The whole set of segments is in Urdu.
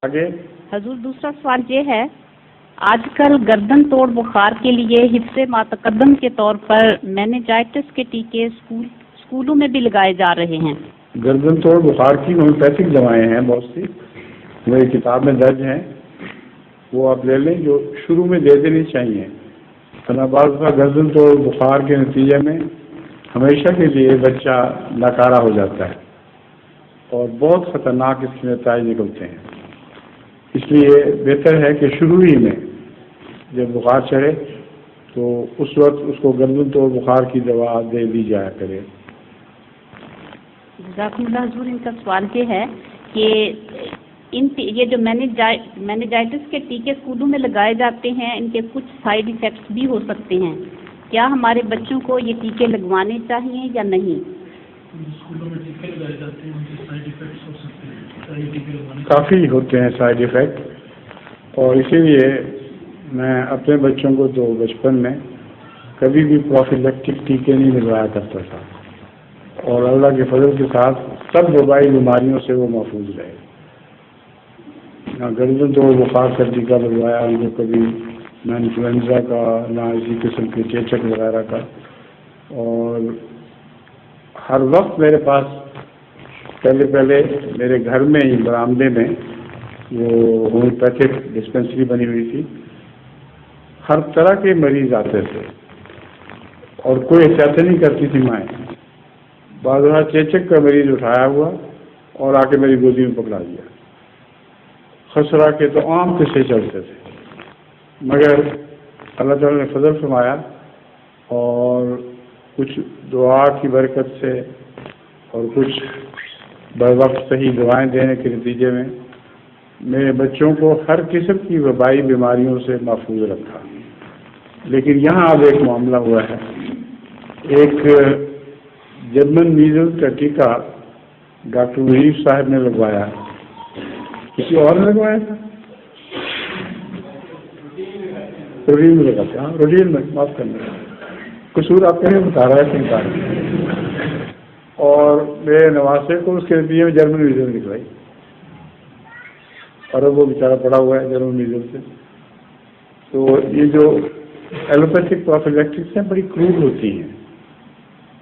آگے حضور دوسرا سوال یہ ہے، آج کل گردن توڑ بخار کے لیے حفظ ماتقدم کے طور پر میننجائٹس کے ٹیکے اسکولوں میں بھی لگائے جا رہے ہیں۔ گردن توڑ بخار کی ہومیوپیتھک دوائیں ہیں بہت سی، میری کتاب میں درج ہیں، وہ آپ لے لیں، جو شروع میں دے دینی چاہیے۔ بعض کا گردن توڑ بخار کے نتیجے میں ہمیشہ کے لیے بچہ ناکارہ ہو جاتا ہے اور بہت خطرناک اس کے نتائج نکلتے ہیں۔ اس لیے بہتر ہے کہ شروع ہی میں جب بخار چڑھے تو اس وقت اس کو گردن توڑ بخار کی دوا دے دی جایا کرے۔ جزاکم اللہ حضور، ان کا سوال یہ ہے کہ یہ جو میننجائٹس کے ٹیکے اسکولوں میں لگائے جاتے ہیں، ان کے کچھ سائیڈ ایفیکٹس بھی ہو سکتے ہیں، کیا ہمارے بچوں کو یہ ٹیکے لگوانے چاہیے یا نہیں؟ اسکولوں میں ٹیکے لگائے جاتے ہیں، ان کے سائیڈ ایفیکٹس ہو سکتے ہیں، کافی ہوتے ہیں سائیڈ ایفیکٹ، اور اسی لیے میں اپنے بچوں کو تو بچپن میں کبھی بھی پروفیلیکٹک ٹیکے نہیں لگوایا کرتا تھا، اور اللہ کے فضل کے ساتھ سب وبائی بیماریوں سے وہ محفوظ رہے۔ نہ گردن توڑ بخار کا ٹیکہ لگوایا ان کو کبھی، نہ انفلوئنزا کا، نہ اسی قسم کے چیچک وغیرہ کا، اور ہر وقت میرے پاس پہلے میرے گھر میں ہی برآمدے میں وہ ہومیوپیتھک ڈسپینسری بنی ہوئی تھی، ہر طرح کے مریض آتے تھے اور کوئی احتیاط نہیں کرتی تھی مائیں۔ بعض اوقات چیچک کا مریض اٹھایا ہوا اور آ کے میری گودی میں پکڑا دیا، خسرہ کے تو عام قصے چلتے تھے، مگر اللہ تعالیٰ نے فضل فرمایا اور کچھ دعا کی برکت سے اور کچھ بر وقت صحیح دوائیں دینے کے نتیجے میں میرے بچوں کو ہر قسم کی وبائی بیماریوں سے محفوظ رکھا۔ لیکن یہاں اب ایک معاملہ ہوا ہے، ایک جرمن میزلز کا ٹیکہ ڈاکٹر وحید صاحب نے لگوایا، کسی اور نے لگوایا تھا؟ روٹین میں لگاتے ہیں، روٹین میں، معاف کرنا، قصور آپ کہیں بتا رہا ہے کہ اور میرے نواسے کو اس کے نتیجے میں جرمن میزل نکلائی، اور اب وہ بیچارہ پڑا ہوا ہے جرمن میزل سے۔ تو یہ جو ایلوپیتھک پروفیلیکٹکس ہیں بڑی کروڈ ہوتی ہیں،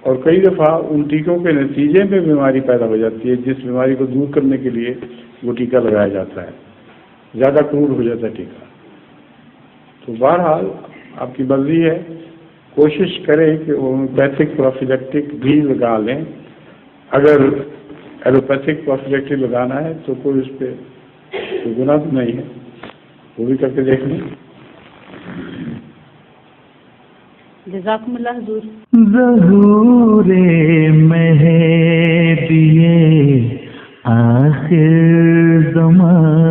اور کئی دفعہ ان ٹیکوں کے نتیجے میں بیماری پیدا ہو جاتی ہے جس بیماری کو دور کرنے کے لیے وہ ٹیکہ لگایا جاتا ہے، زیادہ کروڈ ہو جاتا ہے ٹیکہ۔ تو بہرحال آپ کی مرضی ہے، کوشش کریں کہ ہومیوپیتھک پروفیلیکٹک بھی لگا لیں، اگر ایلوپیتھک پروفیلیکٹک لگانا ہے تو کوئی اس پہ کوئی گناہ تو نہیں ہے، وہ بھی کر کے دیکھ لیں۔ جزاکم اللہ حضور۔ ظہور مہدی آخر زمان